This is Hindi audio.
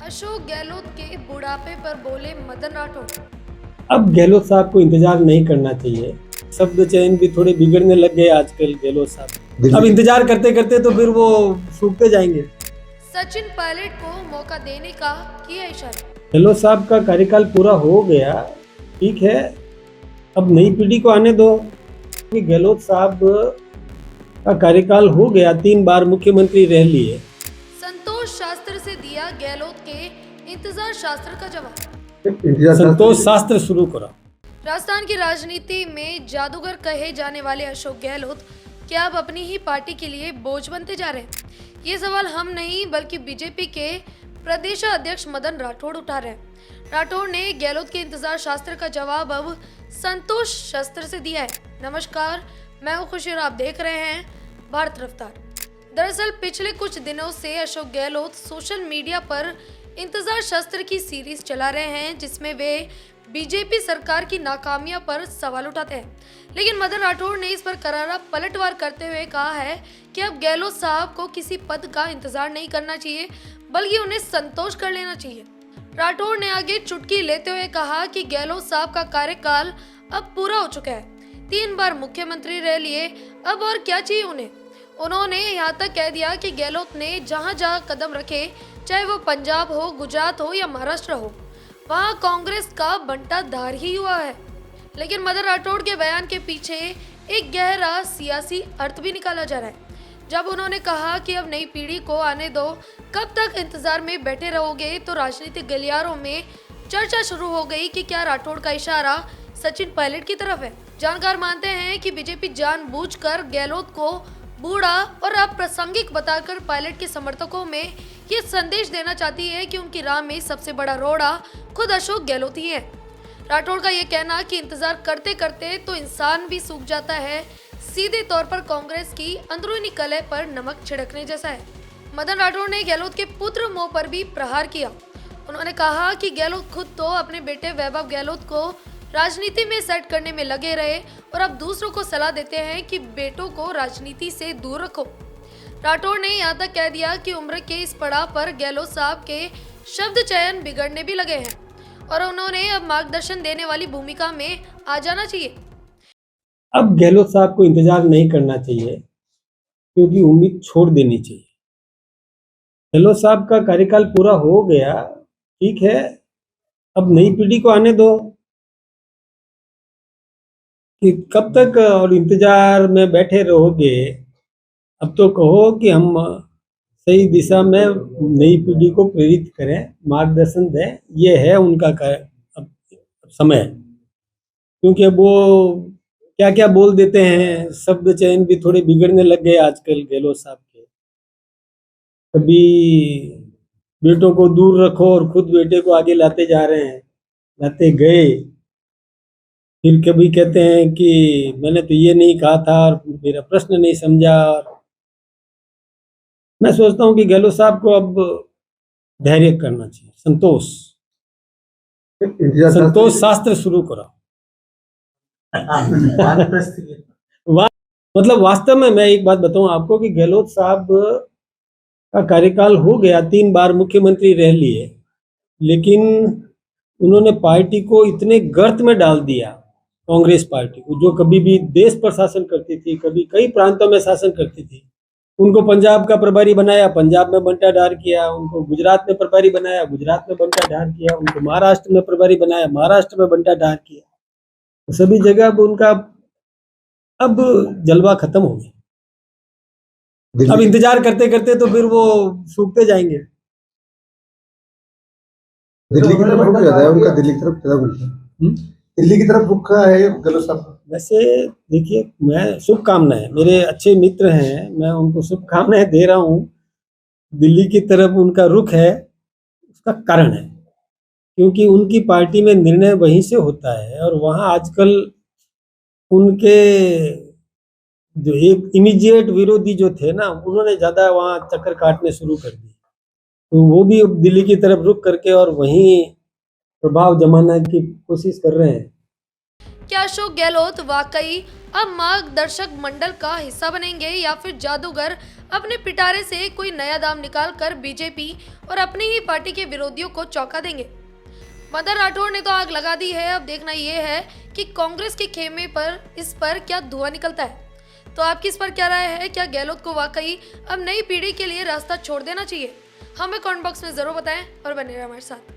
अशोक गहलोत के बुढ़ापे पर बोले मदन राठौड़। अब गहलोत साहब को इंतजार नहीं करना चाहिए। शब्द चयन भी थोड़े बिगड़ने लग गए आजकल गहलोत साहब। अब इंतजार करते करते तो फिर वो सूखते जाएंगे। सचिन पायलट को मौका देने का किया इशारा। गहलोत साहब का कार्यकाल पूरा हो गया, ठीक है, अब नई पीढ़ी को आने दो। कि गहलोत साहब का कार्यकाल हो गया, 3 बार मुख्यमंत्री रह लिए। संतोष शास्त्र से दिया गहलोत के इंतजार शास्त्र का जवाब। संतोष शास्त्र शुरू करा। राजस्थान की राजनीति में जादूगर कहे जाने वाले अशोक गहलोत क्या अब अपनी ही पार्टी के लिए बोझ बनते जा रहे हैं? ये सवाल हम नहीं बल्कि बीजेपी के प्रदेश अध्यक्ष मदन राठौड़ उठा रहे हैं। राठौड़ ने गहलोत के इंतजार शास्त्र का जवाब अब संतोष शास्त्र से दिया है। नमस्कार, मैं हूं खुशी और आप देख रहे हैं भारत रफ्तार। दरअसल पिछले कुछ दिनों से अशोक गहलोत सोशल मीडिया पर इंतजार शास्त्र की सीरीज चला रहे हैं, जिसमें वे बीजेपी सरकार की नाकामियों पर सवाल उठाते हैं। लेकिन मदन राठौड़ ने इस पर करारा पलटवार करते हुए कहा है कि अब गहलोत साहब को किसी पद का इंतजार नहीं करना चाहिए, बल्कि उन्हें संतोष कर लेना चाहिए। राठौड़ ने आगे चुटकी लेते हुए कहा कि गहलोत साहब का कार्यकाल अब पूरा हो चुका है, 3 बार मुख्यमंत्री रह लिए, अब और क्या चाहिए उन्हें। उन्होंने यहाँ तक कह दिया कि गहलोत ने जहाँ जहाँ कदम रखे, चाहे वो पंजाब हो, गुजरात हो या महाराष्ट्र हो, वहाँ कांग्रेस का बंटाधार ही हुआ है। लेकिन मदन राठौड़ के बयान के पीछे एक गहरा सियासी अर्थ भी निकाला जा रहा है। जब उन्होंने कहा कि अब नई पीढ़ी को आने दो, कब तक इंतजार में बैठे रहोगे, तो राजनीतिक गलियारों में चर्चा शुरू हो गई कि क्या राठौड़ का इशारा सचिन पायलट की तरफ है। जानकार मानते हैं कि बीजेपी जानबूझकर गहलोत को बूढ़ा और अप्रासंगिक बताकर पायलट के समर्थकों में ये संदेश देना चाहती है कि उनकी राह में सबसे बड़ा रोड़ा खुद अशोक गहलोत ही है। राठौड़ का ये कहना कि इंतजार करते करते तो इंसान भी सूख जाता है, सीधे तौर पर कांग्रेस की अंदरूनी कलह पर नमक छिड़कने जैसा है। मदन राठौड़ ने गहलोत के पुत्र मोह पर भी प्रहार किया। उन्होंने कहा कि गहलोत खुद तो अपने बेटे वैभव गहलोत को राजनीति में सेट करने में लगे रहे और अब दूसरों को सलाह देते हैं कि बेटों को राजनीति से दूर रखो। राठौड़ ने यहाँ तक कह दिया कि उम्र के इस पड़ाव पर गहलोत साहब के शब्द चयन बिगड़ने भी लगे हैं और उन्होंने अब मार्गदर्शन देने वाली भूमिका में आ जाना चाहिए। अब गहलोत साहब को इंतजार नहीं करना चाहिए, क्योंकि उम्मीद छोड़ देनी चाहिए। गहलोत साहब का कार्यकाल पूरा हो गया, ठीक है, अब नई पीढ़ी को आने दो। कि कब तक और इंतजार में बैठे रहोगे। अब तो कहो कि हम सही दिशा में नई पीढ़ी को प्रेरित करें, मार्गदर्शन दें। ये है उनका अब समय, क्योंकि अब वो क्या क्या बोल देते हैं। शब्द चयन भी थोड़े बिगड़ने लग गए आजकल गहलोत साहब के। कभी बेटों को दूर रखो और खुद बेटे को आगे लाते जा रहे हैं, लाते गए। फिर कभी कहते हैं कि मैंने तो ये नहीं कहा था और मेरा प्रश्न नहीं समझा। मैं सोचता हूँ कि गहलोत साहब को अब धैर्य करना चाहिए। संतोष शास्त्र शुरू करा। मतलब वास्तव में मैं एक बात बताऊं आपको कि गहलोत साहब का कार्यकाल हो गया, 3 बार मुख्यमंत्री रह लिए, लेकिन उन्होंने पार्टी को इतने गर्त में डाल दिया, कांग्रेस पार्टी को, जो कभी भी देश पर शासन करती थी, कभी कई प्रांतों में शासन करती थी। उनको पंजाब का प्रभारी बनाया, पंजाब में बंटाढार किया। उनको गुजरात में प्रभारी बनाया, गुजरात में बंटाढार किया। उनको महाराष्ट्र में प्रभारी बनाया, महाराष्ट्र में बंटाढार किया। तो सभी जगह अब उनका अब जलवा खत्म हो गया। अब इंतजार करते करते तो फिर वो सूखते जाएंगे। दिल्ली की तरफ रुक जाता है उनका, दिल्ली की तरफ ज्यादा घूमता है। दिल्ली की तरफ रुका है गहलोत साहब। वैसे देखिए, मैं शुभकामनाएं, मेरे अच्छे मित्र हैं, मैं उनको शुभकामनाएं दे रहा हूँ। दिल्ली की तरफ उनका रुख है, उसका कारण है क्योंकि उनकी पार्टी में निर्णय वहीं से होता है और वहाँ आजकल उनके जो एक इमीडिएट विरोधी जो थे ना, उन्होंने ज़्यादा वहाँ चक्कर काटने शुरू कर दिए। तो वो भी दिल्ली की तरफ रुख करके और वहीं प्रभाव जमाने की कोशिश कर रहे हैं। क्या अशोक गहलोत वाकई अब मार्गदर्शक मंडल का हिस्सा बनेंगे या फिर जादूगर अपने पिटारे से कोई नया दाम निकाल कर बीजेपी और अपनी ही पार्टी के विरोधियों को चौंका देंगे? मदन राठौड़ ने तो आग लगा दी है। अब देखना यह है कि कांग्रेस के खेमे पर इस पर क्या धुआं निकलता है। तो आपकी इस पर क्या राय है? क्या गहलोत को वाकई अब नई पीढ़ी के लिए रास्ता छोड़ देना चाहिए? हमें कमेंट बॉक्स में जरूर बताएं और बने रहिए हमारे साथ।